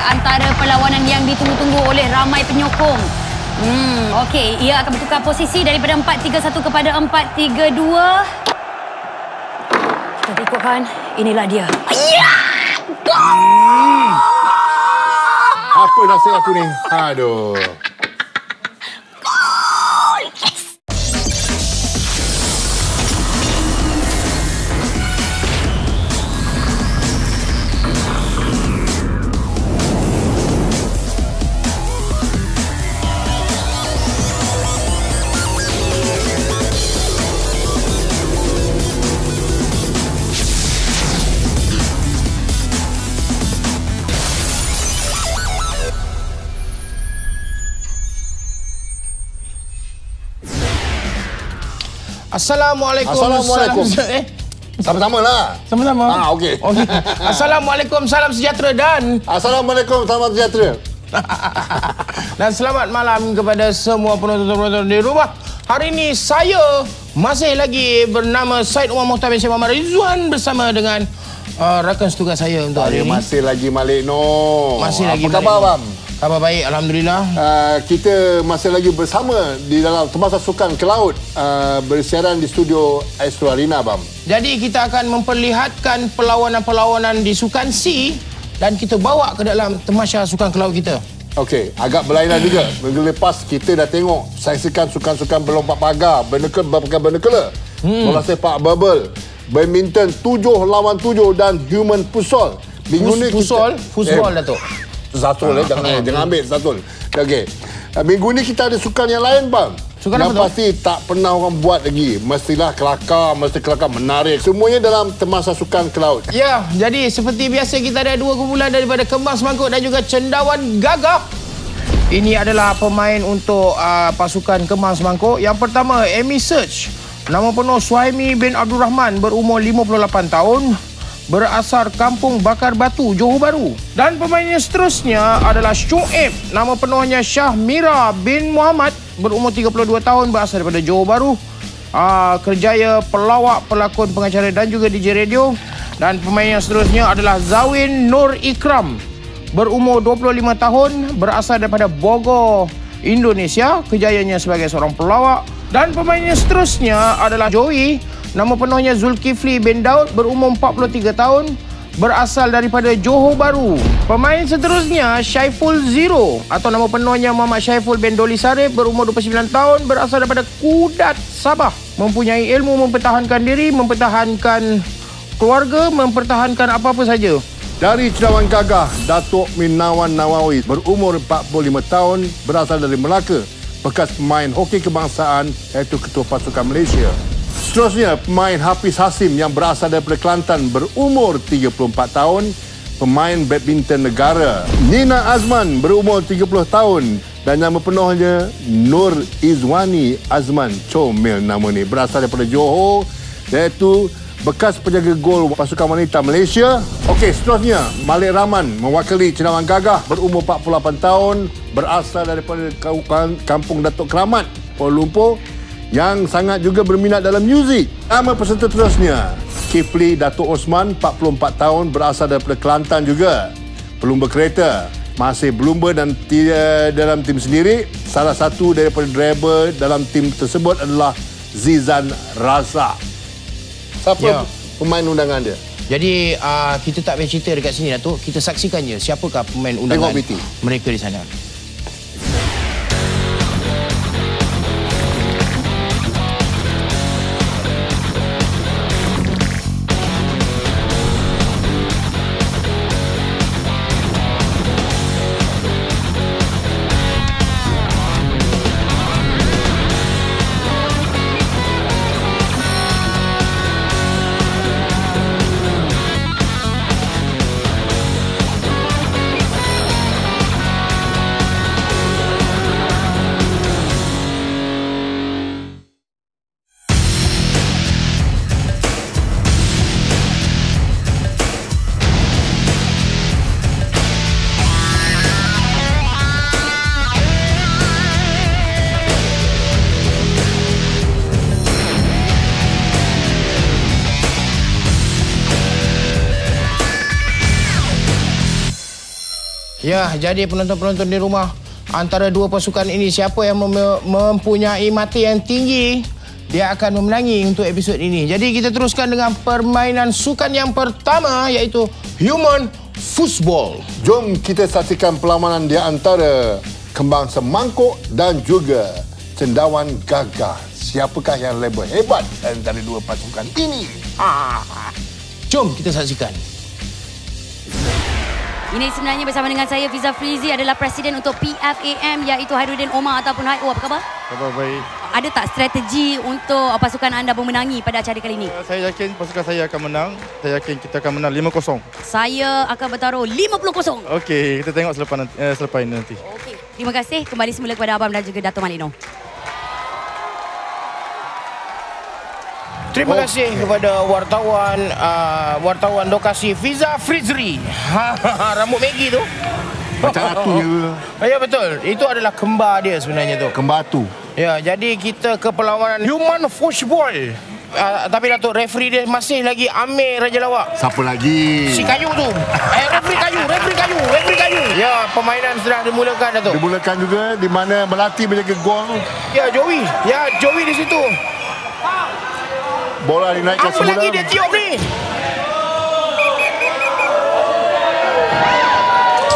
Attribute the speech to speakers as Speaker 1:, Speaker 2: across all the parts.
Speaker 1: antara perlawanan yang ditunggu-tunggu oleh ramai penyokong. Okey, ia akan bertukar posisi daripada 4-3-1 kepada 4-3-2. Kita ikutkan, inilah dia.
Speaker 2: Apa nasib aku ni? Aduh.
Speaker 3: Assalamualaikum.
Speaker 2: Assalamualaikum. Sama-sama lah.
Speaker 3: Sama-sama.
Speaker 2: Okey.
Speaker 3: Assalamualaikum, salam sejahtera dan
Speaker 2: Assalamualaikum, selamat sejahtera.
Speaker 3: dan selamat malam kepada semua penonton-penonton di rumah. Hari ini saya masih lagi bernama Syed Umar Muhtar bin Syed Muhammad Rizwan bersama dengan rakan setugas saya untuk hari ini.
Speaker 2: Masih lagi Malik Noh.
Speaker 3: Masih lagi
Speaker 2: Apa khabar, Bam?
Speaker 3: Khabar baik, alhamdulillah.
Speaker 2: Kita masih lagi bersama di dalam Semasa Sukan ke Laut bersiaran di studio Astro Arena, Bam.
Speaker 3: Jadi kita akan memperlihatkan perlawanan-perlawanan di Sukan C dan kita bawa ke dalam Tamasya Sukan ke Laut kita.
Speaker 2: Okey, agak berlainan juga. Minggu lepas kita dah tengok saksikan sukan-sukan berlompat pagar, bernekela, bola sepak bubble, badminton 7 lawan 7 dan human futsal. Minggu ni
Speaker 3: futsal Datuk.
Speaker 2: Zatul jangan ambil Zatul. Okey. Minggu ni kita ada sukan yang lain, bang.
Speaker 3: Sukan
Speaker 2: yang
Speaker 3: apa
Speaker 2: pasti tak pernah orang buat lagi. Mesti kelakar menarik. Semuanya dalam Semasa Sukan ke Laut.
Speaker 3: Ya, jadi seperti biasa kita ada dua kumpulan daripada Kembang Semangkuk dan juga Cendawan Gagak. Ini adalah pemain untuk pasukan Kembang Semangkuk. Yang pertama, Amy Search. Nama penuh Suhaimi bin Abdul Rahman, berumur 58 tahun. Berasal Kampung Bakar Batu, Johor Bahru. Dan pemain yang seterusnya adalah Syuib. Nama penuhnya Syah Mira bin Muhammad, berumur 32 tahun, berasal daripada Johor Bahru. Kerjaya pelawak, pelakon, pengacara dan juga DJ radio. Dan pemain yang seterusnya adalah Zawin Nur Ikram, berumur 25 tahun, berasal daripada Bogor, Indonesia. Kerjayanya sebagai seorang pelawak. Dan pemain yang seterusnya adalah Joey. Nama penuhnya Zulkifli bin Daud, berumur 43 tahun, berasal daripada Johor Bahru. Pemain seterusnya Syaiful Zero, atau nama penuhnya Muhammad Syaiful bin Doli Sarif, berumur 29 tahun, berasal daripada Kudat, Sabah. Mempunyai ilmu mempertahankan diri, mempertahankan keluarga, mempertahankan apa-apa saja.
Speaker 2: Dari Cendawan Gagah, Datuk Minawan Nawawi, berumur 45 tahun, berasal dari Melaka. Bekas pemain hoki kebangsaan, iaitu Ketua Pasukan Malaysia. Seterusnya, pemain Hafiz Hasim yang berasal daripada Kelantan, berumur 34 tahun, pemain badminton negara. Nina Azman, berumur 30 tahun dan nama penuhnya Nur Izwani Azman Comel nama ni. Berasal daripada Johor, iaitu bekas penjaga gol pasukan wanita Malaysia. Okey, seterusnya, Malik Rahman mewakili Cendawan Gagah, berumur 48 tahun, berasal daripada Kampung Datuk Keramat, Kuala Lumpur, yang sangat juga berminat dalam muzik. Nama peserta terusnya, Kifli Datuk Osman, 44 tahun, berasal daripada Kelantan juga. Pelumba kereta, masih berlumba dan tidak dalam tim sendiri. Salah satu daripada driver dalam tim tersebut adalah Zizan Razak. Siapa pemain undangan dia?
Speaker 3: Jadi kita tak payah cerita dekat sini, Datuk. Kita saksikan je siapakah pemain undangan mereka di sana. Ya, jadi penonton-penonton di rumah, antara dua pasukan ini, siapa yang mempunyai mata yang tinggi, dia akan memenangi untuk episod ini. Jadi kita teruskan dengan permainan sukan yang pertama, iaitu Human Football.
Speaker 2: Jom kita saksikan perlawanan di antara Kembang Semangkuk dan juga Cendawan Gagah. Siapakah yang lebih hebat antara dua pasukan ini?
Speaker 3: Jom kita saksikan.
Speaker 1: Ini sebenarnya bersama dengan saya, Fiza Frizi, adalah Presiden untuk PFAM, iaitu Hairudin Omar ataupun Hai. Apa khabar?
Speaker 4: Khabar baik.
Speaker 1: Ada tak strategi untuk pasukan anda memenangi pada acara kali ini?
Speaker 4: Saya yakin pasukan saya akan menang. Saya yakin kita akan menang 5-0.
Speaker 1: Saya akan bertaruh 50-0.
Speaker 4: Okey, kita tengok selepas ini nanti.
Speaker 1: Okey, terima kasih. Kembali semula kepada Abang dan juga Dato' Malino.
Speaker 3: Terima kasih kepada wartawan lokasi Fiza Frizri. Rambut Maggie tu.
Speaker 2: Macam aku je.
Speaker 3: Ya betul. Itu adalah kembar dia sebenarnya tu.
Speaker 2: Kembar tu.
Speaker 3: Ya, jadi kita ke perlawanan Human Football. Tapi Datuk, referee dia masih lagi Amir Raja Lawak.
Speaker 2: Siapa lagi?
Speaker 3: Si kayu tu. Referee kayu. Ya, permainan sedang dimulakan, Datuk.
Speaker 2: Dimulakan juga di mana Melati menjaga gol.
Speaker 3: Ya, Joey di situ.
Speaker 2: Bola dinaikkan
Speaker 3: Apa
Speaker 2: semula.
Speaker 3: lagi dia tiup ni?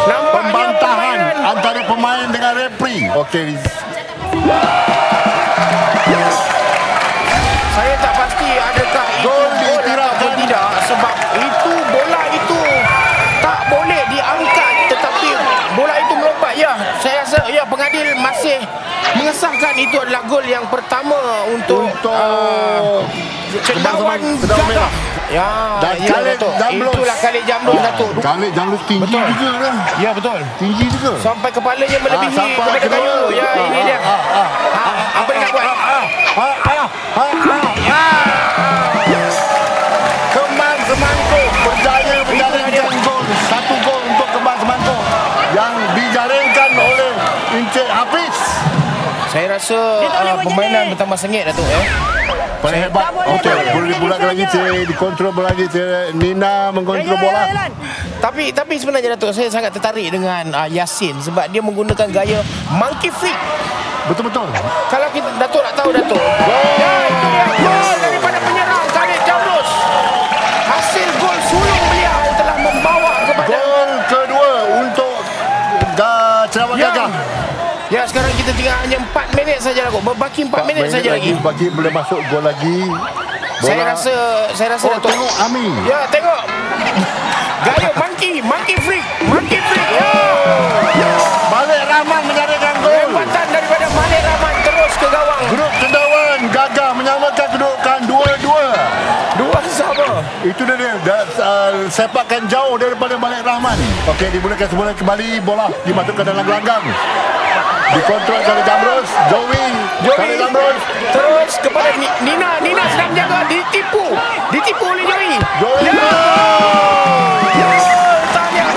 Speaker 3: Nampaknya
Speaker 2: Pembantahan antara pemain dengan referee. Okey.
Speaker 3: Saya tak pasti adakah itu
Speaker 2: Gol
Speaker 3: gol
Speaker 2: diiktirafkan.
Speaker 3: ataupun tidak, sebab itu bola itu tak boleh diangkat, tetapi bola itu melompat. Ya, saya rasa pengadil masih mengesahkan itu adalah gol yang pertama untuk Cendawan Gagah. Ya,
Speaker 2: Dan Khalid Jamrus.
Speaker 3: itulah Khalid Jamrus, Datuk.
Speaker 2: Khalid Jamrus tinggi
Speaker 3: Betul.
Speaker 2: juga lah.
Speaker 3: Ya, betul.
Speaker 2: Tinggi juga.
Speaker 3: Sampai kepalanya melebihi
Speaker 2: sampai
Speaker 3: kepada
Speaker 2: kedua.
Speaker 3: kayu. Ya, ini dia. Apa dia nak buat?
Speaker 2: Kembang Semangkuk berjaya menjaringkan gol. 1 gol untuk Kembang Semangkuk yang dijaringkan oleh Encik Hafiz.
Speaker 3: Saya rasa permainan bertambah sengit, Datuk.
Speaker 2: Paling hebat. Okey, boleh dibulatkan lagi, dikontrol lagi. Nina mengontrol bola.
Speaker 3: Tapi sebenarnya, Datuk, saya sangat tertarik dengan Yasin sebab dia menggunakan gaya monkey flick.
Speaker 2: Betul-betul.
Speaker 3: Kalau kita Datuk nak tahu, Datuk. Ya, itu dia gol daripada penyerang Khalid Jamrus. Hasil gol sulung beliau telah membawa kepada
Speaker 2: Gol kedua untuk Cendawan Gagah.
Speaker 3: Ya, sekarang kita tinggal hanya 4 minit saja, Datuk. Berbaki 4 minit saja lagi.
Speaker 2: Bagi boleh masuk gol lagi.
Speaker 3: Saya rasa Datuk.
Speaker 2: Tengok Ami.
Speaker 3: Ya, tengok. Gaya monkey flick. Ya.
Speaker 2: Malik Rahman menjaringkan gol.
Speaker 3: Lempatan daripada Malik Rahman terus ke gawang.
Speaker 2: Grup Cendawan Gagah menyamakan kedudukan 2-2.
Speaker 3: 2-2.
Speaker 2: Itu dia sepakan jauh daripada Malik Rahman. Okey, dimulakan semula kembali, bola dimasukkan dalam gelanggang. Dikontrol Khalid Jamrus. Joey Khalid Jamrus
Speaker 3: Terus kepada Nina sedang menjaga, ditipu oleh Joey. Tahniah.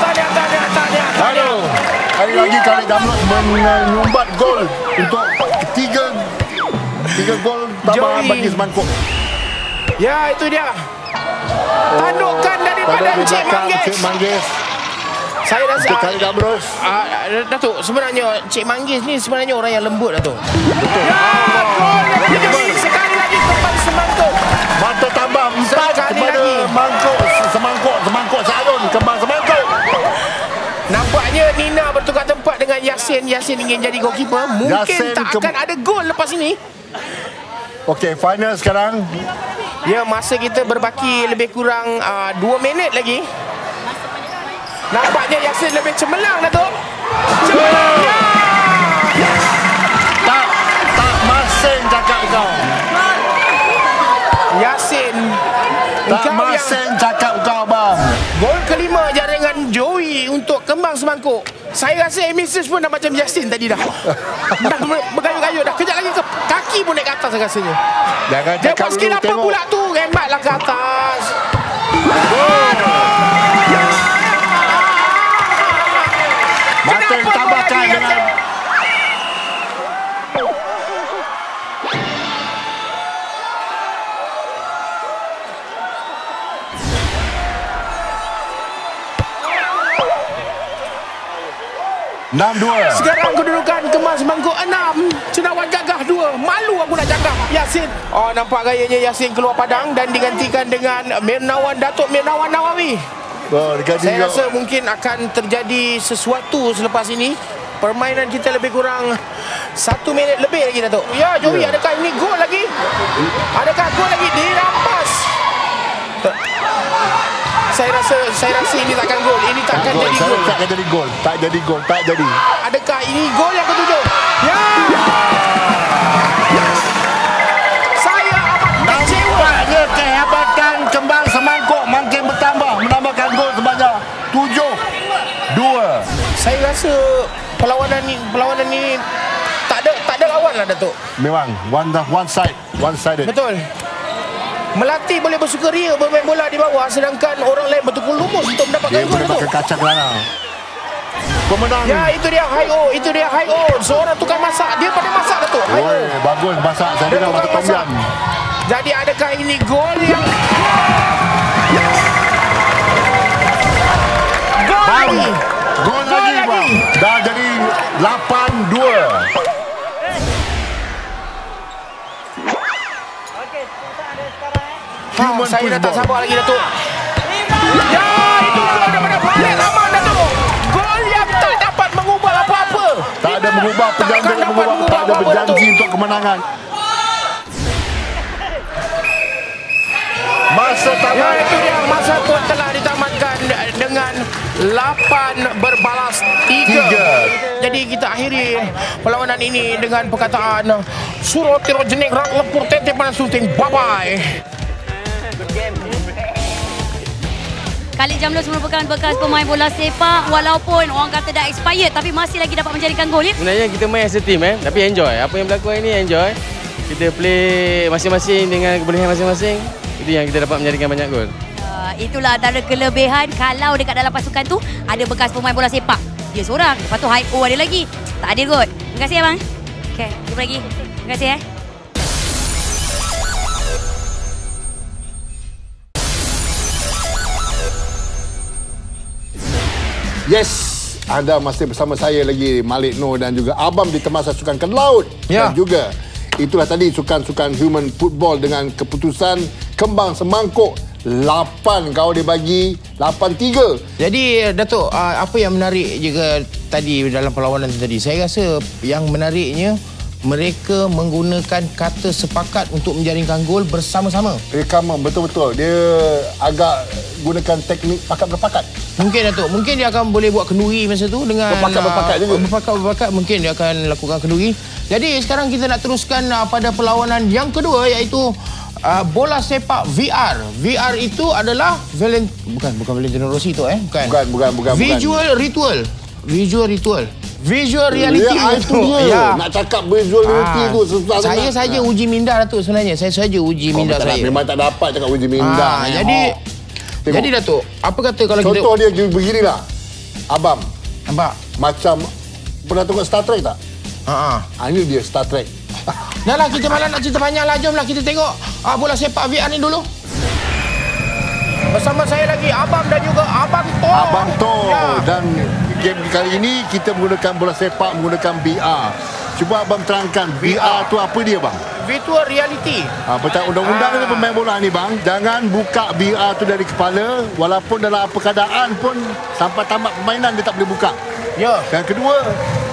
Speaker 2: Kali lagi Khalid Jamrus menyumbat gol untuk tiga gol tambahan
Speaker 3: Joey.
Speaker 2: bagi Semangkuk.
Speaker 3: Ya, itu dia. Tandukan daripada Encik Manggis. Saya rasa
Speaker 2: Khalid Jamrus.
Speaker 3: Datuk, sebenarnya Encik Manggis ni sebenarnya orang yang lembut, Datuk. Betul. Ya, gol daripada Joey. Sekali lagi Kembang Semangkuk.
Speaker 2: Mata tambah 4
Speaker 3: Sekali
Speaker 2: kepada
Speaker 3: lagi.
Speaker 2: Semangkuk Sayun. Kembang Semangkuk.
Speaker 3: Nampaknya Nina bertukar tempat dengan Yasin. Yasin ingin jadi goalkeeper. Mungkin
Speaker 2: Yasin
Speaker 3: tak akan ada gol lepas ini.
Speaker 2: Okey, final sekarang.
Speaker 3: Ya, masa kita berbaki lebih kurang 2 minit lagi. Nampaknya Yasin lebih cemerlang, Datuk. Cemerlang. Ya.
Speaker 2: Tak masing cakap kau.
Speaker 3: Yasin,
Speaker 2: Tak
Speaker 3: engkau yang
Speaker 2: masing cakap kau, bang.
Speaker 3: gol kelima jaringan Joey untuk Kembang Semangkuk. Saya rasa Emisus pun dah macam Yasin tadi dah. Dah bergayut-gayut dah. Kejap lagi kaki pun naik ke atas rasanya.
Speaker 2: Jangan
Speaker 3: Dia
Speaker 2: cakap
Speaker 3: buat skill
Speaker 2: dulu,
Speaker 3: apa
Speaker 2: tengok.
Speaker 3: pula tu? Rembatlah ke atas.
Speaker 2: Mata
Speaker 3: Kenapa
Speaker 2: ditambahkan
Speaker 3: gol lagi,
Speaker 2: dengan
Speaker 3: Yasin?
Speaker 2: 6-2.
Speaker 3: Sekarang kedudukan kemas mangkuk 6, Cendawan Gagah 2. Malu aku nak cakap. Yasin. Oh, nampak gayanya Yasin keluar padang dan digantikan dengan Datuk Mirnawan Nawawi. Saya rasa mungkin akan terjadi sesuatu selepas ini. Permainan kita lebih kurang 1 minit lebih lagi, Datuk. Ya, Joey, adakah ini gol lagi? Adakah gol lagi? Dirampas. Saya rasa ini takkan gol. Ini takkan jadi gol.
Speaker 2: Tak jadi gol. Tak jadi.
Speaker 3: Adakah ini gol yang ketujuh? Ya! Saya amat kecewa.
Speaker 2: Nampaknya kehebatan Kembang Semangkuk makin bertambah, menambahkan gol sebanyak 7-2.
Speaker 3: Saya rasa perlawanan ini tak ada lawan lah, Datuk.
Speaker 2: Memang one-sided.
Speaker 3: Betul. Melatih boleh bersukaria bermain bola di bawah, sedangkan orang lain bertukar lumus untuk mendapatkan gol, Datuk.
Speaker 2: Kacang kelana. Pemenang.
Speaker 3: Ya, itu dia Hai O. Seorang tukang masak. Dia pandai masak, Datuk. Hai O.
Speaker 2: Bagus masak. Saya dengar masak tom yum.
Speaker 3: Jadi adakah ini gol yang
Speaker 2: Gol lagi, bang. Dah jadi 8-2.
Speaker 3: Saya dah tak sabar lagi, Datuk. Ya, itu gol daripada Farid Rahman, Datuk. Gol yang tak dapat mengubah apa-apa.
Speaker 2: Tak ada mengubah berjanji untuk kemenangan. Masa tamat.
Speaker 3: Ya, itu dia. Masa pun telah ditamatkan dengan 8 berbalas 3. Jadi kita akhiri perlawanan ini dengan perkataan Suruh tiro jenik rak lepur tete panas sunting. Bye-bye.
Speaker 1: Khalid Jamlus merupakan bekas pemain bola sepak, walaupun orang kata dah expired tapi masih lagi dapat menjadikan gol.
Speaker 5: Sebenarnya kita main as a team tapi enjoy. Apa yang berlaku hari ni enjoy. Kita play masing-masing dengan kebolehan masing-masing. Itu yang kita dapat menjadikan banyak gol.
Speaker 1: Itulah antara kelebihan kalau dekat dalam pasukan tu ada bekas pemain bola sepak. Dia seorang, lepas tu Hai O ada lagi. Tak adil kot. Terima kasih abang. Okey, jumpa lagi. Terima kasih
Speaker 2: Yes, anda masih bersama saya lagi, Malik Noor dan juga Abam di Temasa Sukan ke Laut.
Speaker 3: Ya.
Speaker 2: Dan juga itulah tadi sukan-sukan human football dengan keputusan Kembang Semangkuk 8 kau dibagi 8-3.
Speaker 3: Jadi Datuk, apa yang menarik juga tadi dalam perlawanan tadi, saya rasa yang menariknya mereka menggunakan kata sepakat untuk menjaringkan gol bersama-sama.
Speaker 2: Rekaman betul-betul. Dia agak gunakan teknik pakat-berpakat.
Speaker 3: Mungkin Datuk, mungkin dia akan boleh buat kenduri masa tu dengan
Speaker 2: berpakat-berpakat juga.
Speaker 3: Berpakat-berpakat mungkin dia akan lakukan kenduri. Jadi sekarang kita nak teruskan pada perlawanan yang kedua, iaitu bola sepak VR. VR itu adalah bukan Valentino Rossi tu Bukan. Visual reality
Speaker 2: itu dia. Ya. Nak cakap visual reality tu susah
Speaker 3: sangat. Saya saja uji minda, Datuk, sebenarnya. Saya saja uji minda saya.
Speaker 2: Memang tak dapat cakap uji minda.
Speaker 3: Jadi Datuk, apa kata kalau
Speaker 2: contoh dia beginilah. Abam.
Speaker 3: Nampak?
Speaker 2: Macam pernah tengok Star Trek tak? Ini dia Star Trek.
Speaker 3: Dah lah, kita malah nak cerita panjang lah. Jomlah kita tengok bola sepak VR ni dulu. Bersama saya lagi Abang dan juga Abang Tor.
Speaker 2: Abang Tor.
Speaker 3: Ya.
Speaker 2: Dan game kali ini kita menggunakan bola sepak, menggunakan VR. Cuba Abang terangkan VR tu apa dia, bang?
Speaker 3: Virtual reality.
Speaker 2: Betul, undang-undang ni pemain bola ni, bang. Jangan buka VR tu dari kepala. Walaupun dalam apa keadaan pun sampai tamat permainan dia tak boleh buka.
Speaker 3: Ya.
Speaker 2: Dan kedua,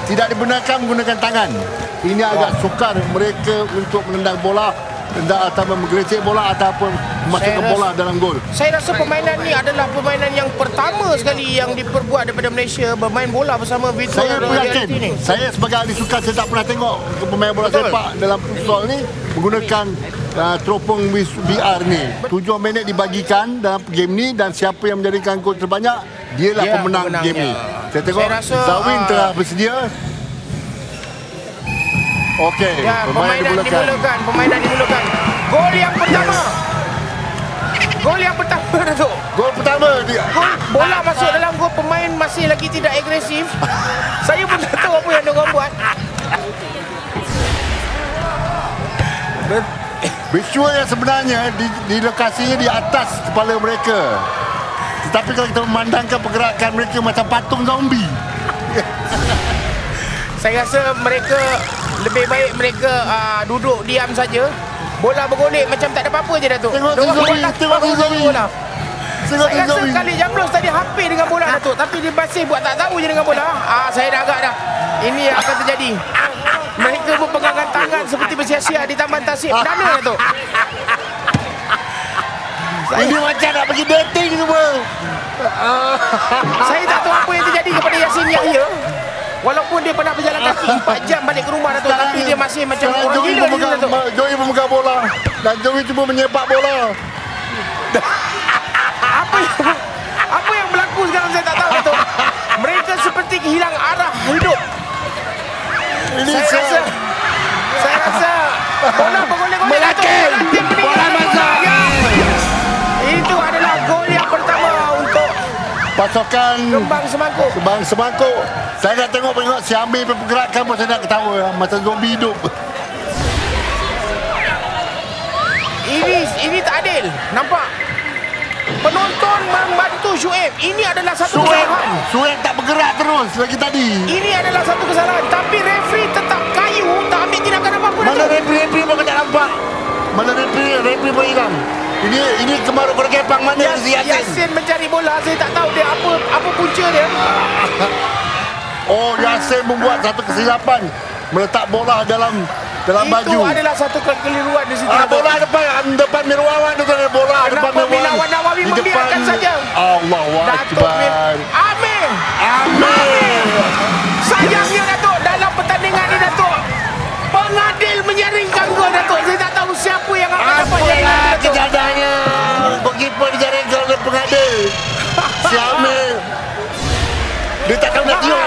Speaker 2: tidak dibenarkan menggunakan tangan. Ini agak sukar mereka untuk menendang bola atau menggelecek bola ataupun memasukkan bola dalam gol.
Speaker 3: Saya rasa permainan ni adalah permainan yang pertama sekali yang diperbuat daripada Malaysia bermain bola bersama virtual reality ni.
Speaker 2: Saya sebagai ahli sukan, saya tak pernah tengok pemain bola sepak dalam futsal ni menggunakan teropong VR ni. 7 minit dibagikan dalam game ni dan siapa yang menjadikan gol terbanyak, dialah pemenang game ni. Saya tengok Zawin telah bersedia. Okey,
Speaker 3: permainan dimulakan. Gol yang pertama, Datuk.
Speaker 2: Gol pertama dia.
Speaker 3: Bola masuk dalam gol, pemain masih lagi tidak agresif. Saya pun tak tahu apa yang diorang buat.
Speaker 2: Visual yang sebenarnya di lokasinya di atas kepala mereka. Tetapi kalau kita memandangkan pergerakan mereka macam patung zombie.
Speaker 3: Saya rasa mereka lebih baik mereka duduk diam saja. Bola bergolek macam tak ada apa-apa je Datuk.
Speaker 2: Tengok Zoe.
Speaker 3: Bola. Saya rasa kali Jamlos tadi hampir dengan bola Datuk, tapi dia masih buat tak tahu je dengan bola. Saya dah agak dah. Ini akan terjadi. Mereka berpegangan tangan seperti bersia-sia di Taman Tasik Perdana Datuk.
Speaker 2: Ini macam nak pergi dating semua.
Speaker 3: Saya tak tahu apa yang terjadi kepada Yasin Yahya. Walaupun dia pernah berjalan kaki 4 jam balik ke rumah Datuk, tapi dia masih macam orang gila di sini Datuk.
Speaker 2: Joey memegang bola dan Joey cuba menyepak bola.
Speaker 3: Apa yang berlaku sekarang saya tak tahu Datuk. Mereka seperti kehilangan arah hidup. Saya rasa bola bergolek-golek Datuk. Bola masuk. Itu adalah gol yang pertama untuk
Speaker 2: pasukan
Speaker 3: Kembang
Speaker 2: Semangkuk. Saya nak tengok si Amir berpergerakan pun saya nak ketawa macam zombie hidup.
Speaker 3: Ini tak adil. Nampak? Penonton membantu Shuib. Ini adalah satu kesalahan.
Speaker 2: Shuib tak bergerak terus lagi tadi.
Speaker 3: Ini adalah satu kesalahan. Tapi referee tetap kayu, tak ambil tindakan apa-apa.
Speaker 2: Mana referee pun tak nampak. Mana referee pun hilang. Ini Kemaruk berkepang mana si Yasin?
Speaker 3: Yasin mencari bola. Saya tak tahu dia apa punca dia.
Speaker 2: Oh, Yasin membuat satu kesilapan. Meletak bola dalam baju.
Speaker 3: Itu adalah satu kekeliruan di situ.
Speaker 2: Bola depan Mirwawan tu ada bola.
Speaker 3: Kenapa
Speaker 2: depan
Speaker 3: Mirwawan Nawawi membiarkan saja?
Speaker 2: Allahu Akbar.
Speaker 3: Amir. Sayangnya Datuk, dalam pertandingan ini Datuk, pengadil menyaringkan gol Datuk. Saya tak tahu siapa yang akan dapat jaringan Datuk.
Speaker 2: Kejadiannya goalkeeper dijaringkan oleh pengadil. Si Amir. Dia tak tahu nak tiup.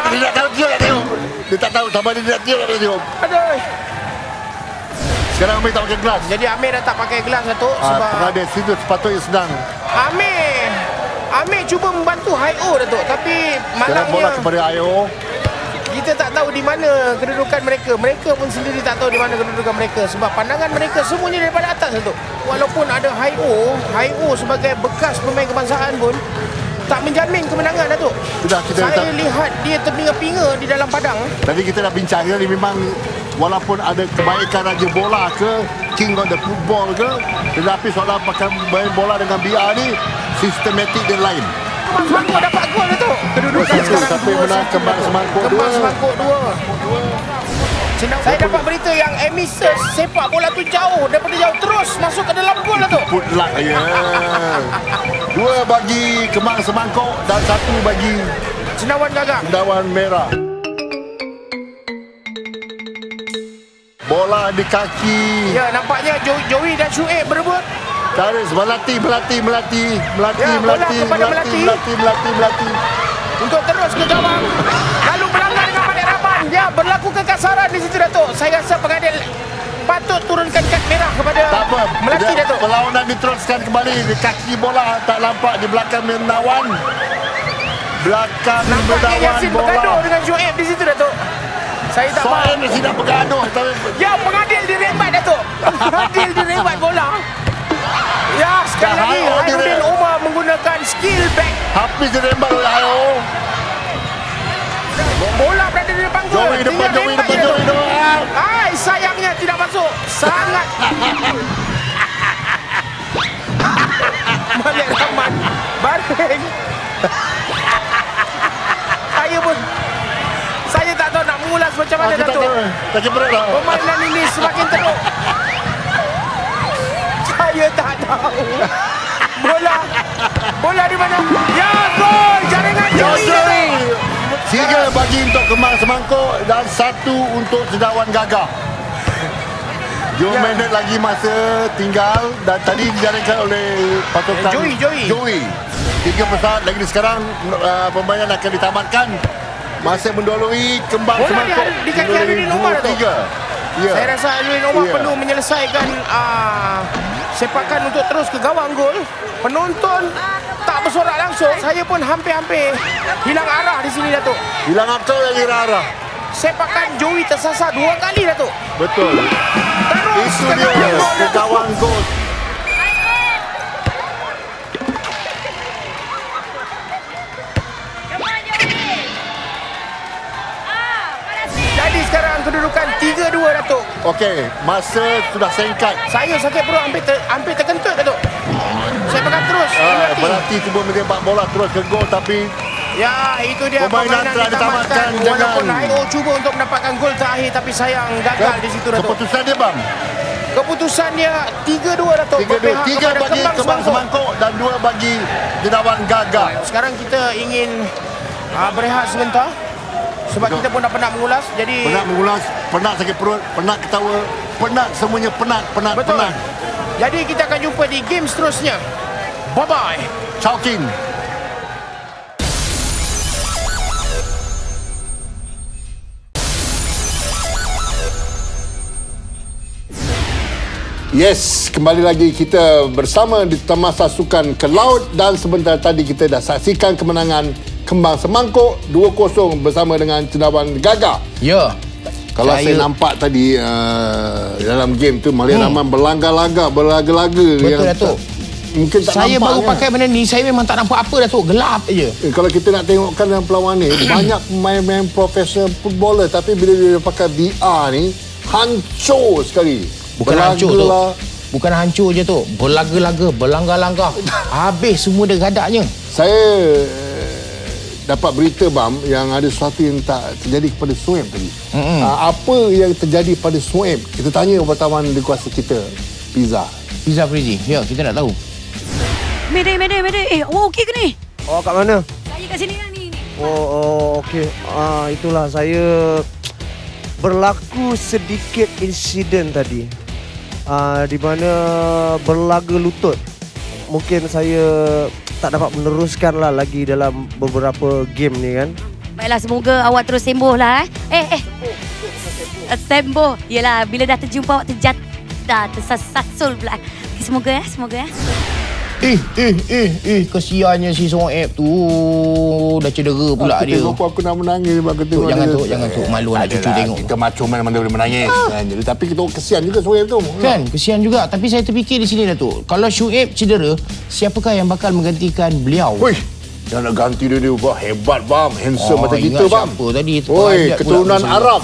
Speaker 2: Dia tak tahu sama dia nak tiup.
Speaker 3: Aduh.
Speaker 2: Sekarang Amir tak pakai gelas.
Speaker 3: Jadi Amir dah tak pakai gelas Datuk sebab
Speaker 2: pengadil situ sepatutnya senang.
Speaker 3: Amir cuba membantu Hayo Datuk, tapi
Speaker 2: Sekarang bola
Speaker 3: malangnya
Speaker 2: kepada Ayo.
Speaker 3: kita tak tahu di mana kedudukan mereka. Mereka pun sendiri tak tahu di mana kedudukan mereka sebab pandangan mereka semuanya daripada atas Datuk. Walaupun ada Hayo sebagai bekas pemain kebangsaan pun tak menjamin kemenangan Datuk. Saya lihat dia terpinga-pinga di dalam padang.
Speaker 2: Tadi kita dah bincang dia memang walaupun ada kebaikan raja bola ke, king of the football ke, tetapi soalan pakai main bola dengan BR ni sistematik dan lain.
Speaker 3: Kembang Semangkuk dapat gol Datuk. Kedudukan sekarang
Speaker 2: tapi menang Kembang Semangkuk 2.
Speaker 3: Saya dapat berita yang Emisus sepak bola tu jauh, daripada jauh terus masuk ke dalam gol Datuk.
Speaker 2: Put luck ya. 2 bagi Kembang Semangkuk dan 1 bagi
Speaker 3: Cendawan Gagak.
Speaker 2: Cendawan Merah. Bola di kaki.
Speaker 3: Ya, nampaknya Joey dan Shuib berebut.
Speaker 2: Taris Melati.
Speaker 3: Untuk terus ke gawang. Lalu melanggar dengan Malik Rahman. Ya, berlaku kekasaran di situ Datuk. Saya rasa pengadil patut turunkan kad merah kepada Melati Datuk.
Speaker 2: Perlawanan diteruskan kembali. Di kaki bola tak nampak di belakang Menawan.
Speaker 3: Nampaknya Yasin bergaduh dengan Shuib di situ Datuk. Saya tak faham.
Speaker 2: Soal tidak bergaduh.
Speaker 3: Ya, pengadil dirembat Datuk. Pengadil dirembat bola. Ya, sekali lagi Hairuddin Umar menggunakan skill back.
Speaker 2: Hafiz dirembat oleh Ayo.
Speaker 3: Bola berada di depan gol.
Speaker 2: Joey depan.
Speaker 3: Sayangnya tidak masuk. Sangat. Malik Rahman baring. Saya tak tahu nak mengulas macam mana Datuk.
Speaker 2: Tak cepat lah.
Speaker 3: Permainan ini semakin teruk. Saya tak tahu. Bola di mana? Ya, gol! Jaringan Joey.
Speaker 2: 3 bagi untuk Kembang Semangkuk dan 1 untuk Cendawan Gagak. 2 minit lagi masa tinggal dan tadi dijaringkan oleh pasukan Joey. 3 pesawat lagi sekarang permainan akan ditamatkan. Masih mendoloi Kembang Semangkuk.
Speaker 3: Di kaki Hairuddin Umar tu.
Speaker 2: Ya.
Speaker 3: Saya rasa Hairuddin Umar perlu menyelesaikan sepakan untuk terus ke gawang gol. Penonton tak bersorak langsung. Saya pun hampir-hampir hilang arah di sini Datuk.
Speaker 2: Hilang akal lagi arah.
Speaker 3: Sepakan Joey tersasar 2 kali Datuk.
Speaker 2: Betul.
Speaker 3: Terus
Speaker 2: itu dia ke gawang gol. Okey, masa sudah singkat.
Speaker 3: Saya sakit perut hampir terkentut, Datuk. Saya pegang terus.
Speaker 2: Berarti cuba menembak bola terus ke gol tapi
Speaker 3: ya, itu dia permainan
Speaker 2: telah ditamatkan.
Speaker 3: Walaupun Hai'o cuba untuk mendapatkan gol terakhir, tapi sayang gagal di situ, Datuk.
Speaker 2: Keputusan dia, bang?
Speaker 3: Keputusan dia 3-2, Datuk.
Speaker 2: 3 bagi Kembang Semangkuk dan 2 bagi Cendawan Gagak.
Speaker 3: Sekarang kita ingin berehat sebentar. Sebab kita pun dah penat mengulas. Jadi
Speaker 2: penat mengulas, penat sakit perut, penat ketawa, penat semuanya penat.
Speaker 3: betul. Jadi kita akan jumpa di game seterusnya. Bye-bye.
Speaker 2: Chowking. Yes, kembali lagi kita bersama di Tamasa Sukan ke Laut dan sebentar tadi kita dah saksikan kemenangan Kembang Semangkuk 2-0 bersama dengan Cendawan Gagak.
Speaker 3: Ya.
Speaker 2: Kalau saya nampak tadi dalam game tu Malia Rahman berlaga-laga.
Speaker 3: Betul, Datuk.
Speaker 2: Mungkin tak
Speaker 3: saya
Speaker 2: nampak
Speaker 3: baru pakai benda ni, saya memang tak nampak apa, Datuk. Gelap je.
Speaker 2: Kalau kita nak tengokkan dalam perlawanan ni banyak pemain-pemain profesional footballer, tapi bila dia pakai VR ni hancur sekali.
Speaker 3: Bukan hancur tu. Bukan hancur je tu. Berlaga-laga, berlanggar-langgar. Habis semua degadaknya.
Speaker 2: Saya dapat berita, Bam, yang ada sesuatu yang tak terjadi kepada Suhaib tadi. Apa yang terjadi pada Suhaib? Kita tanya wartawan di kuasa kita, Pizza
Speaker 3: Frizi. Ya, kita nak tahu.
Speaker 1: Mayday. Awak okey ke ni?
Speaker 6: Oh, kat mana?
Speaker 1: Saya kat sini lah ni.
Speaker 6: Oh, okey. Itulah saya berlaku sedikit insiden tadi. Di mana berlaga lutut. Mungkin saya tak dapat meneruskan lah lagi dalam beberapa game ni kan.
Speaker 1: Baiklah, semoga awak terus sembuh lah. Sembuh. Yelah, bila dah terjumpa awak terjatuh, tersasul pula. Semoga ya.
Speaker 3: Kesiannya si Soeb tu. Dah cedera pula dia.
Speaker 2: Aku nak menangis sebab aku tengok.
Speaker 3: Jangan tu. Malu anak cucu tengok.
Speaker 2: Kita macho mana boleh menangis. Jadi tapi kita kesian juga Suhaib tu.
Speaker 3: Kan, kesian juga. Tapi saya terfikir di sini, Datuk. Kalau Soeb cedera, siapakah yang bakal menggantikan beliau?
Speaker 2: Oi, yang nak ganti dia hebat, Bam. Handsome macam kita, Bam.
Speaker 3: Siapa tadi?
Speaker 2: Oi, keturunan Arab.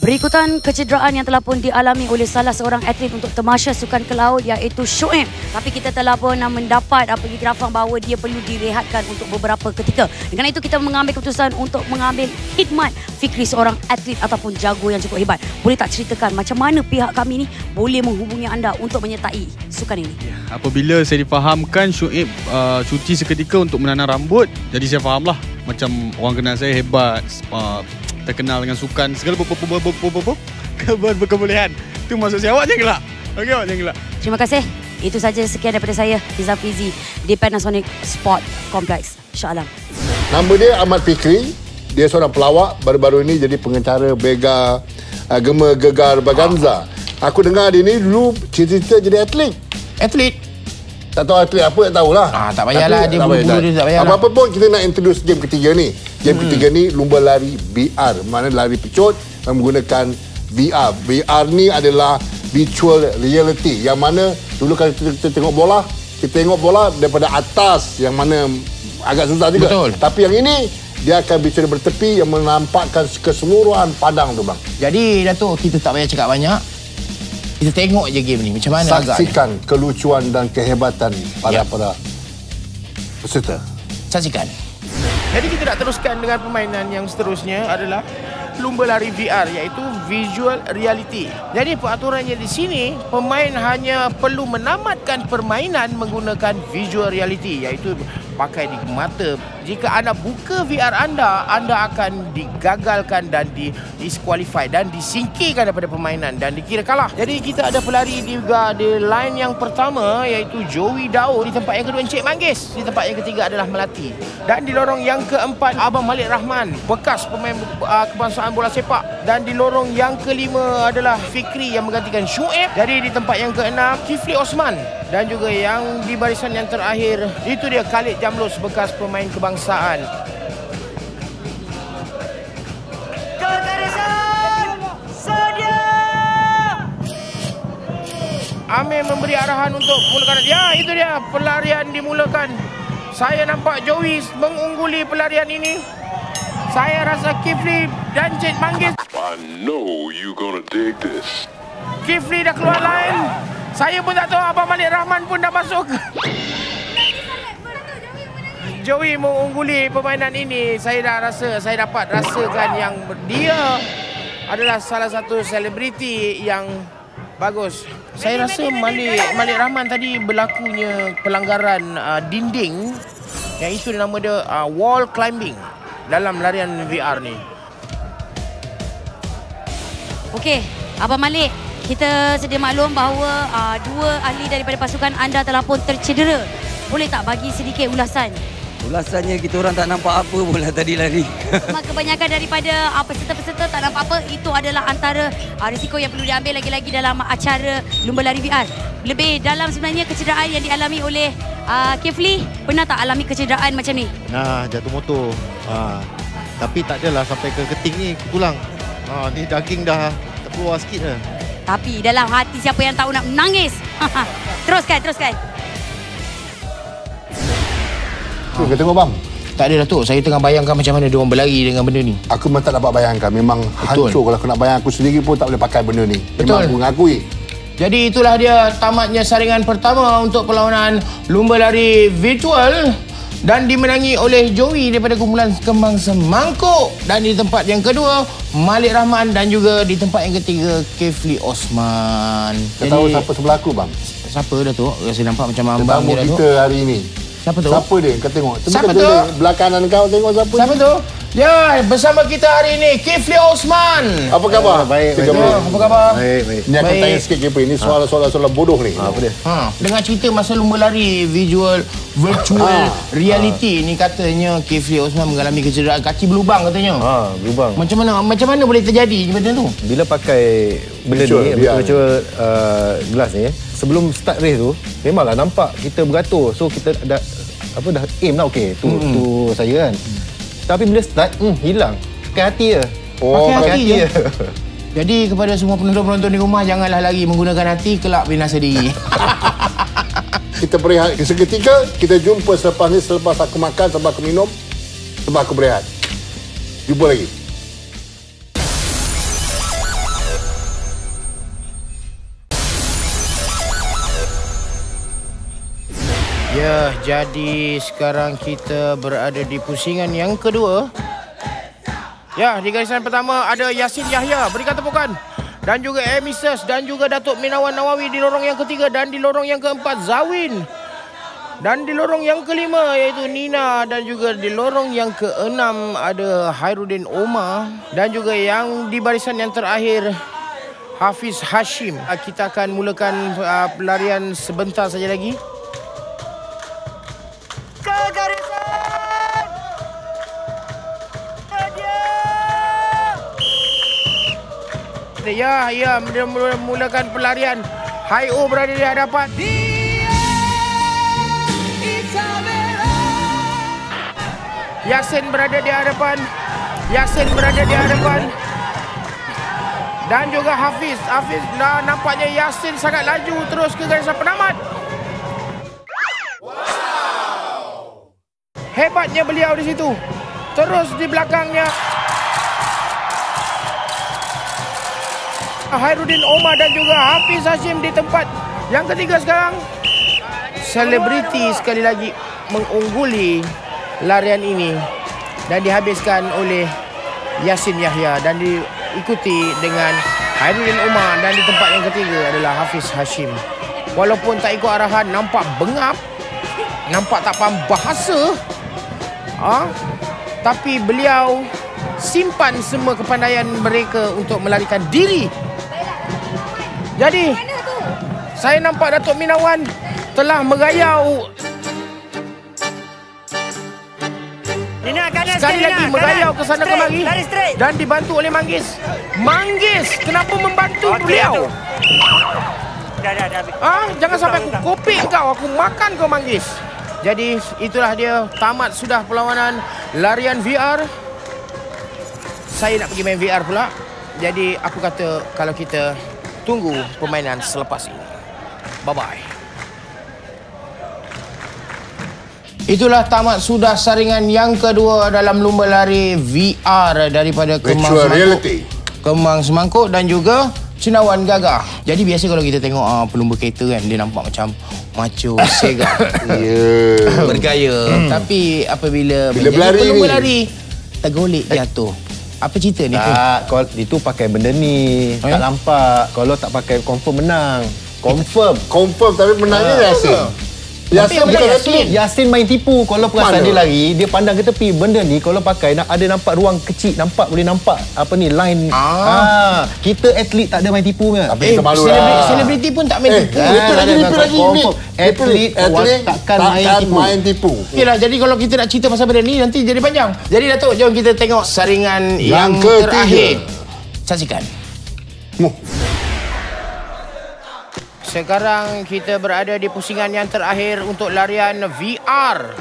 Speaker 1: Berikutan kecederaan yang telah pun dialami oleh salah seorang atlet untuk Tamasya Sukan ke Laut iaitu Shoaib. Tapi kita telah pun mendapat pengiktirafan bahawa dia perlu direhatkan untuk beberapa ketika. Dengan itu kita mengambil keputusan untuk mengambil khidmat Fikri, seorang atlet ataupun jago yang cukup hebat. Boleh tak ceritakan macam mana pihak kami ni boleh menghubungi anda untuk menyertai sukan ini?
Speaker 7: Apabila saya difahamkan Shoaib cuti seketika untuk menanam rambut, jadi saya fahamlah macam orang kenal saya hebat, terkenal dengan sukan, segala berkebolehan. Itu maksud saya. Awak jangan gelak. Okey, awak jangan gelak.
Speaker 1: Terima kasih. Itu saja, sekian daripada saya, Pizza Frizi di Panasonic Sport Complex, Shah Alam.
Speaker 2: Nama dia Ahmad Fikri. Dia seorang pelawak. Baru-baru ini jadi pengacara Bega Gema Gegar Baganza. Aku dengar dia ni dulu cita-cita jadi atlet. Tak tahu atlet apa, tak tahulah.
Speaker 3: Tak payahlah, dia bulu-bulu dia tak payahlah.
Speaker 2: Apa-apa pun kita nak introduce game ketiga ni. Game ketiga ni lumba lari VR. Mana lari pecut menggunakan VR. VR ni adalah virtual reality. Yang mana dulu kalau kita tengok bola daripada atas, yang mana agak susah juga.
Speaker 3: Betul.
Speaker 2: Tapi yang ini dia akan bisa bertepi yang menampakkan keseluruhan padang tu, bang.
Speaker 3: Jadi Datuk, kita tak payah cakap banyak. Kita tengok je game ni macam mana agaknya.
Speaker 2: Saksikan kelucuan dan kehebatan para peserta.
Speaker 3: Saksikan. Jadi kita nak teruskan dengan permainan yang seterusnya adalah lumba lari VR, iaitu visual reality. Jadi peraturannya di sini, pemain hanya perlu menamatkan permainan menggunakan visual reality, iaitu pakai di mata. Jika anda buka VR anda akan digagalkan dan disqualify dan disingkirkan daripada permainan dan dikira kalah. Jadi kita ada pelari juga di line yang pertama, iaitu Joey Dao. Di tempat yang kedua Encik Manggis. Di tempat yang ketiga adalah Melati. Dan di lorong yang keempat Abang Malik Rahman, bekas pemain kebangsaan bola sepak. Dan di lorong yang kelima adalah Fikri yang menggantikan Shoaib. Jadi di tempat yang keenam Kifli Osman. Dan juga yang di barisan yang terakhir itu dia Khalid Jamlus, bekas pemain kebangsaan Amir memberi arahan untuk mulakan. Ya, itu dia pelarian dimulakan. Saya nampak Joey mengungguli pelarian ini. Saya rasa Kifli dan Cik Manggis.
Speaker 8: I know you gonna dig this.
Speaker 3: Kifli dah keluar line. Saya pun tak tahu Abang Malik Rahman pun dah masuk. Joey mengungguli permainan ini. Saya dapat rasakan yang dia adalah salah satu selebriti yang bagus. Saya rasa Malik Rahman tadi berlakunya pelanggaran dinding, yang itu nama dia wall climbing dalam larian VR ni.
Speaker 1: Okey, Abang Malik, kita sedia maklum bahawa dua ahli daripada pasukan anda telah pun tercedera. Boleh tak bagi sedikit ulasan?
Speaker 9: Ulasannya kita orang tak nampak apa pun lah tadi lari.
Speaker 1: Kebanyakan daripada peserta-peserta tak nampak apa. Itu adalah antara risiko yang perlu diambil lagi-lagi dalam acara Lumba Lari VR. Lebih dalam sebenarnya kecederaan yang dialami oleh Kifli. Pernah tak alami kecederaan macam ni?
Speaker 10: Nah, jatuh motor. Tapi tak adalah sampai ke keting ni, ke tulang. Ni daging dah terkeluar sikit dah.
Speaker 1: Tapi dalam hati siapa yang tahu nak menangis. Teruskan.
Speaker 2: Kita tengok bang.
Speaker 3: Tak ada Datuk, saya tengah bayangkan macam mana dia orang berlari dengan benda ni.
Speaker 2: Aku memang tak dapat bayangkan. Memang hancur kalau aku nak bayang. Aku sendiri pun tak boleh pakai benda ni. Memang aku mengakui.
Speaker 3: Jadi itulah dia tamatnya saringan pertama untuk perlawanan Lumba Lari Virtual. Dan dimenangi oleh Joey daripada kumpulan Kembang Semangkuk. Dan di tempat yang kedua, Malik Rahman. Dan juga di tempat yang ketiga, Kifli Osman.
Speaker 2: Kau tahu siapa sebelah aku bang?
Speaker 3: Siapa Datuk? Saya nampak macam
Speaker 2: abang dia Datuk. Kita hari ini.
Speaker 3: Siapa tu?
Speaker 2: Siapa dia? Kau tengok.
Speaker 3: Siapa tu?
Speaker 2: Belah kanan kau tengok siapa.
Speaker 3: Siapa tu? Ya, bersama kita hari ini Kifli Osman.
Speaker 2: Apa khabar?
Speaker 10: Baik.
Speaker 3: Apa khabar?
Speaker 10: Baik.
Speaker 2: Ni akan tanya sikit Kifli. Ini soalan bodoh ni.
Speaker 10: Apa dia?
Speaker 3: Dengar cerita masa Lumba Lari virtual reality ni, katanya Kifli Osman mengalami kecederaan kaki berlubang katanya.
Speaker 10: Berlubang.
Speaker 3: Macam mana boleh terjadi benda tu?
Speaker 10: Bila pakai benda ni, virtual glass ni, sebelum start race tu, memanglah nampak kita beratur. So kita dah aim lah, okey. Tu saya kan. Tapi bila start, hilang. Pakai hati je.
Speaker 3: Pakai hati je. Jadi kepada semua penonton-penonton di rumah, janganlah lagi menggunakan hati, kelak binasa diri.
Speaker 2: Kita berehat seketika. Kita jumpa selepas ni, selepas aku makan, selepas aku minum, selepas aku berehat. Jumpa lagi.
Speaker 3: Ya, jadi sekarang kita berada di pusingan yang kedua. Ya, di garisan pertama ada Yasin Yahya, berikan tepukan. Dan juga Emises dan juga Datuk Minawan Nawawi di lorong yang ketiga. Dan di lorong yang keempat Zawin. Dan di lorong yang kelima iaitu Nina. Dan juga di lorong yang keenam ada Hairudin Omar. Dan juga yang di barisan yang terakhir Hafiz Hashim. Kita akan mulakan pelarian sebentar saja lagi. Ya, mulakan pelarian. Hai-O berada di hadapan. Yasin berada di hadapan. Dan juga Hafiz. Nampaknya Yasin sangat laju terus ke garisan penamat. Hebatnya beliau di situ. Terus di belakangnya Hairudin Omar dan juga Hafiz Hashim di tempat yang ketiga sekarang. Selebriti sekali lagi mengungguli larian ini dan dihabiskan oleh Yasin Yahya dan diikuti dengan Hairudin Omar, dan di tempat yang ketiga adalah Hafiz Hashim. Walaupun tak ikut arahan, nampak bengap, nampak tak faham bahasa, tapi beliau simpan semua kepandaian mereka untuk melarikan diri. Jadi, saya nampak Datuk Minawan telah merayau. Sekali lagi merayau ke sana kemari dan dibantu oleh Manggis. Manggis, kenapa membantu beliau? Jangan sampai aku kopik kau, aku makan kau Manggis. Jadi, itulah dia, tamat sudah perlawanan larian VR. Saya nak pergi main VR pula. Jadi, aku kata kalau kita tunggu permainan selepas ini. Bye-bye. Itulah tamat sudah saringan yang kedua dalam lumba lari VR daripada Kemang Semangkuk dan juga Cendawan Gagah. Jadi biasa kalau kita tengok pelumba kereta kan, dia nampak macam macho, segak, bergaya. Tapi apabila pelumba lari tergolek jatuh. Apa cerita ni?
Speaker 10: Tak, kalau itu pakai benda ni. Tak nampak. Kalau tak pakai confirm menang. Confirm tapi menangnya Yasin. Yasin main tipu. Kalau perasan dia lari, dia pandang ke tepi. Benda ni kalau pakai ada nampak ruang kecil, boleh nampak apa ni line. Kita atlet tak ada main tipu kan.
Speaker 3: Tapi selebriti pun tak main tipu.
Speaker 10: Atlet takkan main tipu.
Speaker 3: Okeylah, jadi kalau kita nak cerita pasal benda ni nanti jadi panjang. Jadi Datuk, jom kita tengok saringan yang terakhir. Saksikan. Sekarang kita berada di pusingan yang terakhir untuk larian VR.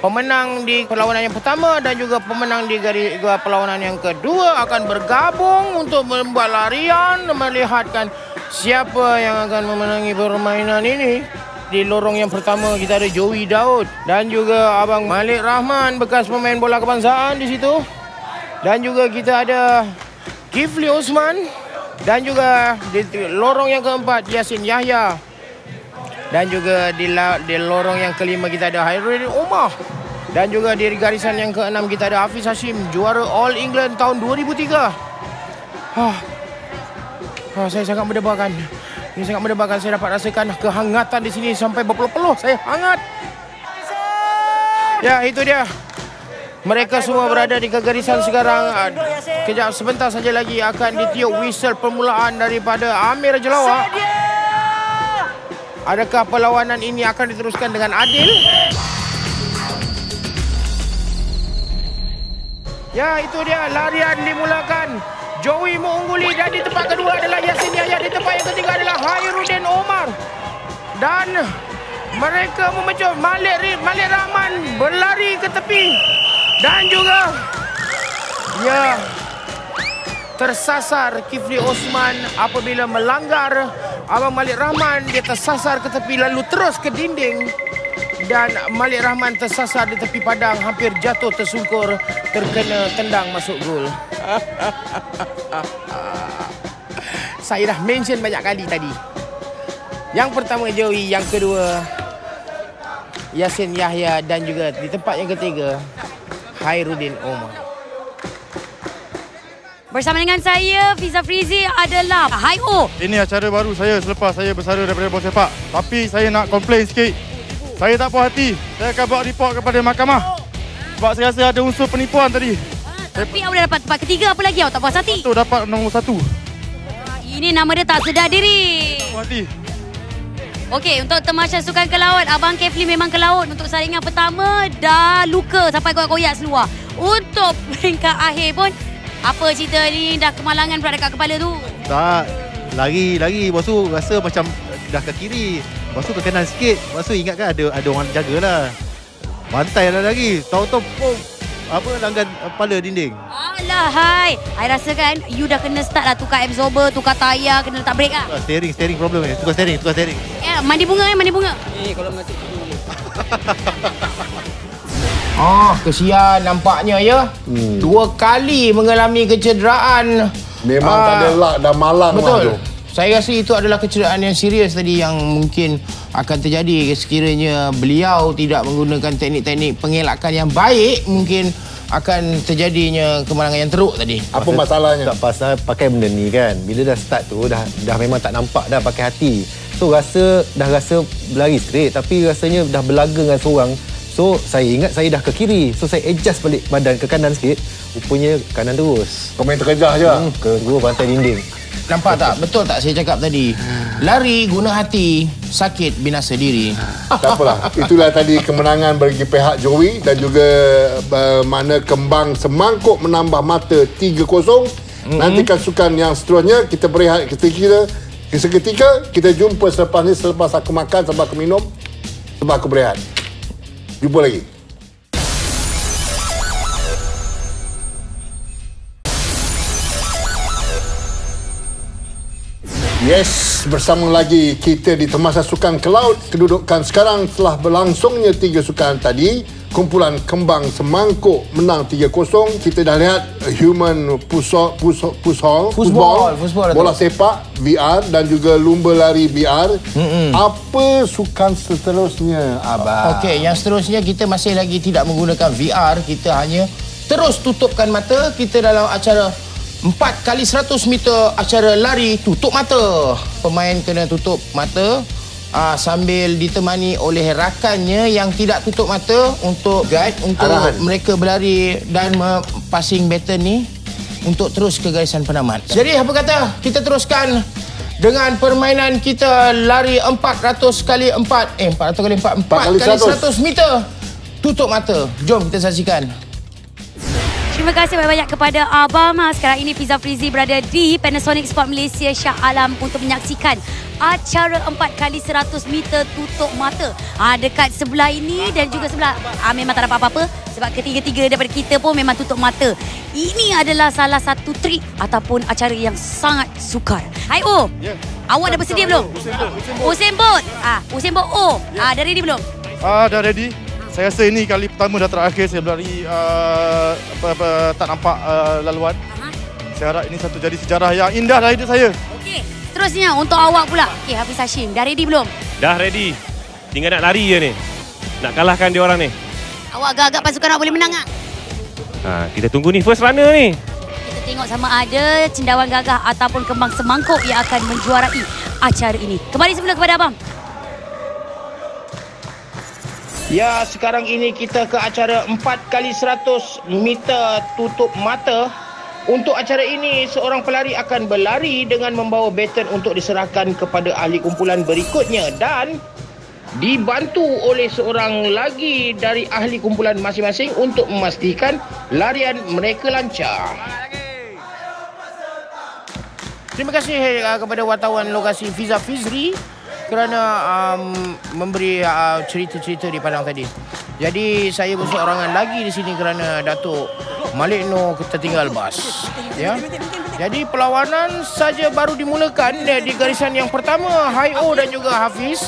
Speaker 3: Pemenang di perlawanan yang pertama dan juga pemenang di perlawanan yang kedua akan bergabung untuk membuat larian, melihatkan siapa yang akan memenangi permainan ini. Di lorong yang pertama kita ada Joey Daud dan juga Abang Malik Rahman, bekas pemain bola kebangsaan di situ. Dan juga kita ada Kifli Osman. Dan juga di lorong yang keempat Yasin Yahya. Dan juga di lorong yang kelima kita ada Hairudin Omar. Dan juga di garisan yang keenam kita ada Hafiz Hashim, juara All England tahun 2003. Saya sangat mendebarkan. Ini sangat mendebarkan. Saya dapat rasakan kehangatan di sini sampai berpeluh-peluh. Saya hangat. Ya, itu dia. Mereka semua berada di kegarisan sekarang. Kejap sebentar saja lagi akan ditiup whistle permulaan daripada Amir Jelawak. Adakah perlawanan ini akan diteruskan dengan adil? Ya, itu dia, larian dimulakan. Joey mengungguli dan di tempat kedua adalah Yasin Yahya. Di tempat yang ketiga adalah Hairudin Omar. Dan mereka memecut Malik Rahman berlari ke tepi. Dan juga tersasar Kifli Osman apabila melanggar. Abang Malik Rahman dia tersasar ke tepi lalu terus ke dinding. Dan Malik Rahman tersasar di tepi padang, hampir jatuh tersungkur, terkena tendang masuk gol. Saya dah mention banyak kali tadi. Yang pertama Joey, yang kedua Yasin Yahya dan juga di tempat yang ketiga Hairudin Omar.
Speaker 1: Bersama dengan saya, Fiza Frizi adalah Hai-O.
Speaker 4: Ini acara baru saya selepas saya bersara daripada bola sepak. Tapi saya nak komplain sikit. Saya tak puas hati. Saya akan buat report kepada mahkamah. Sebab saya rasa ada unsur penipuan tadi.
Speaker 1: Tapi awak dah dapat tempat ketiga, apa lagi awak tak puas hati?
Speaker 4: Satu dapat nombor 1.
Speaker 1: Ini nama dia tak sedar diri.
Speaker 4: Tak puas hati.
Speaker 1: Okey, untuk Temasya Sukan ke Laut, Abang Kefli memang ke laut. Untuk saringan pertama, dah luka sampai koyak-koyak seluar. Untuk peringkat akhir pun, apa cerita ni? Dah kemalangan pula dekat kepala tu?
Speaker 10: Tak, lari. Lepas tu rasa macam dah ke kiri. Lepas tu ke kanan sikit. Lepas tu ingat kan ada orang jaga lah. Bantai lah lagi. Tahu-tahu, langgan kepala dinding.
Speaker 1: Alah, hai. I rasa kan, you dah kena start lah tukar absorber, tukar tayar, kena letak brake lah.
Speaker 10: Steering problem ni. Tukar steering.
Speaker 1: Ya, mandi bunga.
Speaker 9: Kalau mengatik dulu.
Speaker 3: Kesian nampaknya ya. 2 kali mengalami kecederaan.
Speaker 2: Memang tak ada luck, dah malang.
Speaker 3: Betul. Saya rasa itu adalah kecederaan yang serius tadi yang mungkin akan terjadi sekiranya beliau tidak menggunakan teknik-teknik pengelakan yang baik, mungkin akan terjadinya kemalangan yang teruk tadi.
Speaker 2: Apa masalahnya?
Speaker 10: Tak pasal pakai benda ni kan. Bila dah start tu dah memang tak nampak dah pakai hati. So dah rasa berlari straight tapi rasanya dah berlaga dengan seorang. So saya ingat saya dah ke kiri. So saya adjust balik badan ke kanan sikit. Rupanya kanan terus.
Speaker 2: Kau main terkejah je.
Speaker 10: Kedua bantai dinding.
Speaker 3: Nampak tak? Betul tak saya cakap tadi? Lari guna hati, sakit binasa diri.
Speaker 2: Tak apalah. Itulah tadi kemenangan bagi pihak Joey dan juga mana Kembang Semangkuk menambah mata 3-0. Nantikan sukan yang seterusnya. Kita berehat seketika. Kita jumpa selepas ni, selepas aku makan, selepas aku minum, selepas aku berehat. Jumpa lagi. Yes, bersama lagi kita di Temasa Sukan ke Laut. Kedudukan sekarang setelah berlangsungnya 3 sukan tadi, kumpulan Kembang Semangkuk menang 3-0. Kita dah lihat human football, bola sepak VR dan juga lumba lari VR. Apa sukan seterusnya, Abah?
Speaker 3: Okey, yang seterusnya kita masih lagi tidak menggunakan VR. Kita hanya terus tutupkan mata. Kita dalam acara 4x100 meter acara lari tutup mata. Pemain kena tutup mata sambil ditemani oleh rakannya yang tidak tutup mata untuk guide untuk mereka berlari dan passing baton ni untuk terus ke garisan penamat. Jadi apa kata kita teruskan dengan permainan kita lari 400x4 4x100 meter tutup mata. Jom kita saksikan.
Speaker 1: Terima kasih banyak-banyak kepada Abang. Sekarang ini Fiza Frizi berada di Panasonic Sport Malaysia Shah Alam untuk menyaksikan acara 4x100 meter tutup mata. Dekat sebelah ini dan juga sebelah. Memang tak dapat apa-apa sebab ketiga-tiga daripada kita pun memang tutup mata. Ini adalah salah satu trik ataupun acara yang sangat sukar. Hai O, awak dah bersedia belum? Usain Bolt. Usain Bolt O. Dah ready belum?
Speaker 4: Dah ready. Saya rasa ini kali pertama dan terakhir saya berlari tak nampak laluan. Saya harap ini satu jadi sejarah yang indah dalam hidup saya.
Speaker 1: Okey, seterusnya untuk awak pula. Okey, Hafiz Hashim, dah ready belum?
Speaker 11: Dah ready. Tinggal nak lari je ni. Nak kalahkan dia orang ni.
Speaker 1: Awak agak-agak pasukan awak boleh menang tak?
Speaker 11: Kita tunggu ni first runner ni.
Speaker 1: Kita tengok sama ada Cendawan Gagah ataupun Kembang Semangkuk yang akan menjuarai acara ini. Kembali semula kepada Abang.
Speaker 3: Ya, sekarang ini kita ke acara 4x100 meter tutup mata. Untuk acara ini, seorang pelari akan berlari dengan membawa baton untuk diserahkan kepada ahli kumpulan berikutnya dan dibantu oleh seorang lagi dari ahli kumpulan masing-masing untuk memastikan larian mereka lancar. Terima kasih kepada wartawan lokasi Fiza Fizri kerana memberi cerita-cerita di Padang tadi. Jadi saya berseorangan lagi di sini kerana Datuk Malik Noor tertinggal bas. Ya. Jadi perlawanan saja baru dimulakan di garisan yang pertama, Hai-O dan juga Hafiz.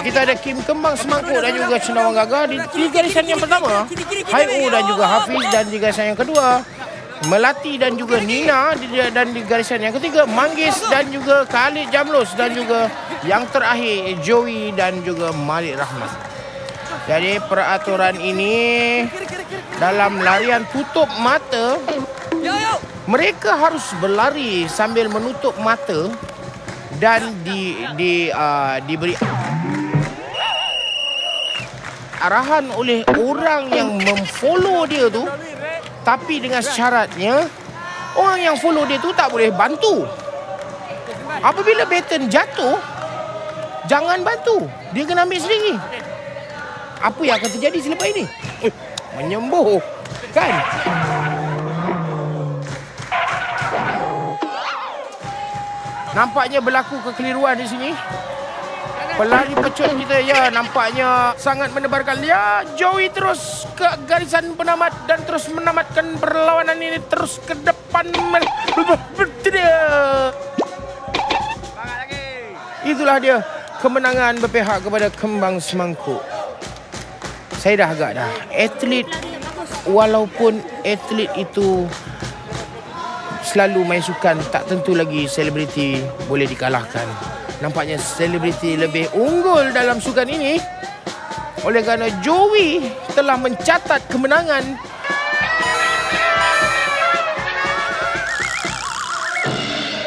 Speaker 3: Kita ada Kim Kembang Semangkuk dan juga Cendawan Gagah di garisan yang pertama, Hai-O dan juga Hafiz, dan di garisan yang kedua Melati dan juga Nina, dan di garisan yang ketiga Manggis dan juga Khalid Jamlus, dan juga yang terakhir Joey dan juga Malik Rahmat. Jadi peraturan ini dalam larian tutup mata, mereka harus berlari sambil menutup mata dan diberi arahan oleh orang yang memfollow dia tu. Tapi dengan syaratnya orang yang follow dia tu tak boleh bantu. Apabila baton jatuh, jangan bantu. Dia kena ambil sendiri. Apa yang akan terjadi selepas ini? Menyembuh, kan? Nampaknya berlaku kekeliruan di sini. Pelari pecut kita nampaknya sangat menebarkan. Joey terus ke garisan penamat dan terus menamatkan perlawanan ini terus ke depan. Itulah dia kemenangan berpihak kepada Kembang Semangkuk. Saya dah agak dah. Atlet, walaupun atlet itu selalu main sukan, tak tentu lagi selebriti boleh dikalahkan. Nampaknya selebriti lebih unggul dalam sukan ini. Oleh kerana Joey telah mencatat kemenangan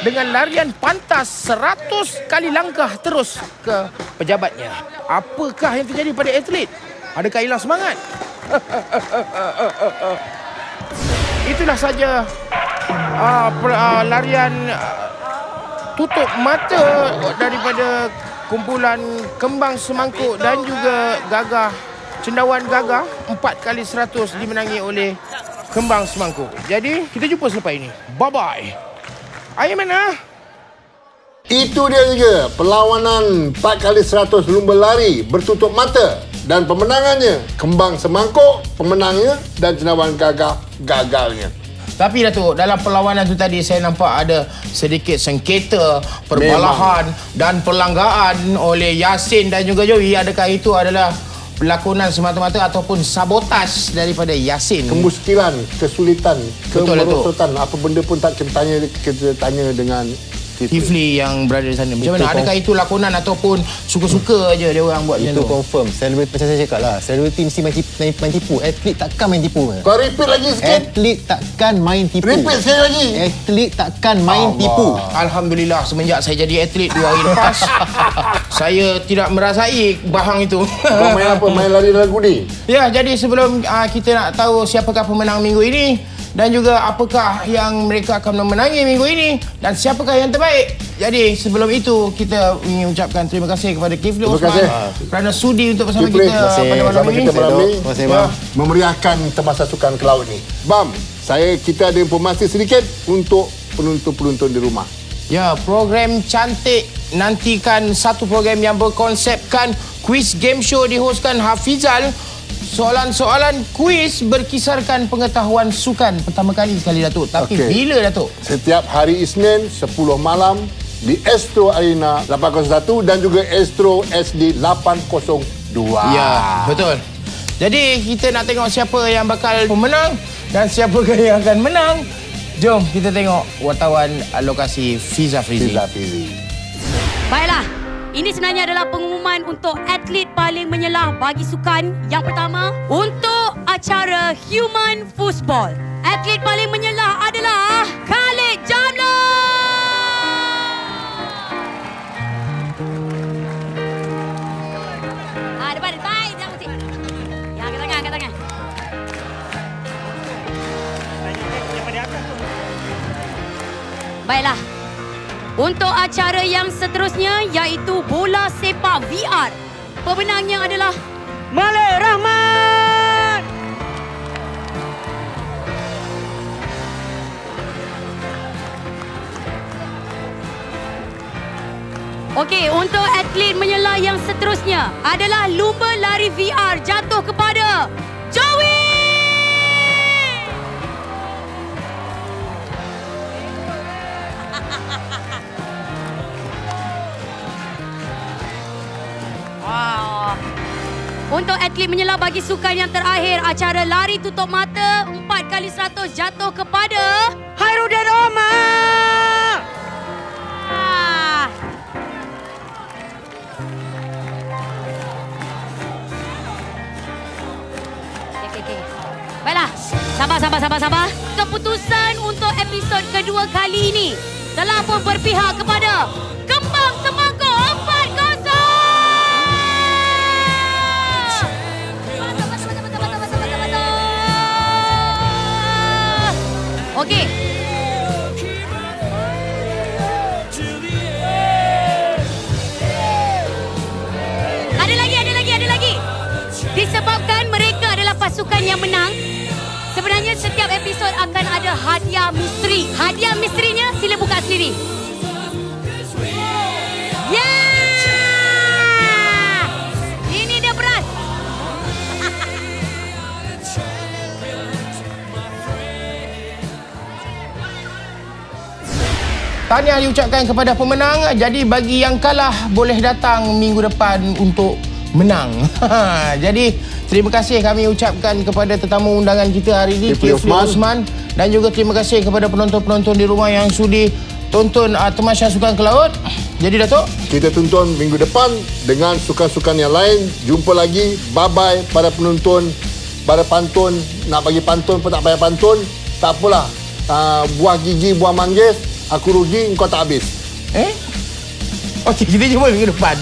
Speaker 3: dengan larian pantas 100 kali langkah terus ke pejabatnya. Apakah yang terjadi pada atlet? Adakah hilang semangat? Itulah saja larian tutup mata daripada kumpulan Kembang Semangkuk dan juga Gagah, Cendawan Gagah. 4x100 dimenangi oleh Kembang Semangkuk. Jadi kita jumpa selepas ini. Bye-bye. Ayah mana?
Speaker 2: Itu dia juga perlawanan 4x100 lumba lari bertutup mata. Dan pemenangannya Kembang Semangkuk pemenangnya dan Cendawan Gagah gagalnya.
Speaker 3: Tapi Datuk, dalam perlawanan tu tadi saya nampak ada sedikit sengketa, perbalahan dan pelanggaan oleh Yasin dan juga Joey. Adakah itu adalah pelakonan semata-mata ataupun sabotaj daripada Yasin?
Speaker 2: Kemuskilan, kesulitan, kemerosotan, apa benda pun tak kita tanya dengan
Speaker 3: Kifli yang berada di sana. Macam mana? Adakah itu lakonan ataupun suka-suka aja dia orang buat
Speaker 10: itu confirm. Selebriti macam saya cakap lah. Selebriti mesti main tipu. Atlet takkan main tipu.
Speaker 2: Kau repeat lagi sikit.
Speaker 10: Atlet takkan main tipu.
Speaker 2: Repeat sekali lagi.
Speaker 10: Atlet takkan main tipu.
Speaker 3: Alhamdulillah semenjak saya jadi atlet 2 hari lepas saya tidak merasai bahang itu.
Speaker 2: Kau main apa? Main lari dalam gudi?
Speaker 3: Ya, jadi sebelum kita nak tahu siapakah pemenang minggu ini dan juga apakah yang mereka akan memenangi minggu ini dan siapakah yang terbaik. Jadi sebelum itu kita ingin ucapkan terima kasih kepada Kifli Osman kerana sudi untuk bersama kita pada malam ini.
Speaker 2: Terima kasih Bam. Memeriahkan Temasa Sukan ke Laut ni. Bam, kita ada informasi sedikit untuk penonton-penonton di rumah.
Speaker 3: Ya, program cantik. Nantikan satu program yang berkonsepkan quiz game show dihostkan Hafizal. Soalan-soalan kuis berkisarkan pengetahuan sukan pertama kali sekali Datuk. Tapi bila Datuk?
Speaker 2: Setiap hari Isnin 10 malam di Astro Arena 801 dan juga Astro SD 802.
Speaker 3: Ya, betul. Jadi kita nak tengok siapa yang bakal pemenang dan siapakah yang akan menang. Jom kita tengok wartawan lokasi Fiza Frizi.
Speaker 1: Baiklah. Ini sebenarnya adalah pengumuman untuk atlet paling menyelah bagi sukan. Yang pertama, untuk acara Human Football. Atlet paling menyelah adalah Khalid Jamla. Depan. Jangan mesti. Ya, angkat tangan. Baiklah. Untuk acara yang seterusnya iaitu bola sepak VR. Pemenangnya adalah Malik Rahman. Okey, untuk atlet menyelah yang seterusnya adalah lumba lari VR jatuh kepada Joey. Untuk atlet menyelah bagi sukan yang terakhir, acara lari tutup mata 4x100 jatuh kepada Hairudin Omar. Okay. Baiklah, sabar. Keputusan untuk episod kedua kali ini telah pun berpihak kepada Kembang Semangkuk 4-0. Okey. Ada lagi. Disebabkan mereka adalah pasukan yang menang, sebenarnya setiap episod akan ada hadiah misteri. Hadiah misterinya sila buka sendiri. Ini dia beras.
Speaker 3: Tahniah diucapkan kepada pemenang. Jadi bagi yang kalah boleh datang minggu depan untuk menang. Jadi terima kasih kami ucapkan kepada tetamu undangan kita hari ini, Kifli Osman, dan juga terima kasih kepada penonton-penonton di rumah yang sudi tonton Tamasya Sukan ke Laut. Jadi Datuk,
Speaker 2: kita tonton minggu depan dengan sukan-sukan yang lain. Jumpa lagi. Bye-bye pada penonton, pada pantun. Nak bagi pantun pun tak payah pantun. Tak apalah. Buah gigi, buah manggis. Aku rugi, engkau tak habis.
Speaker 3: Okey, kita jumpa minggu depan.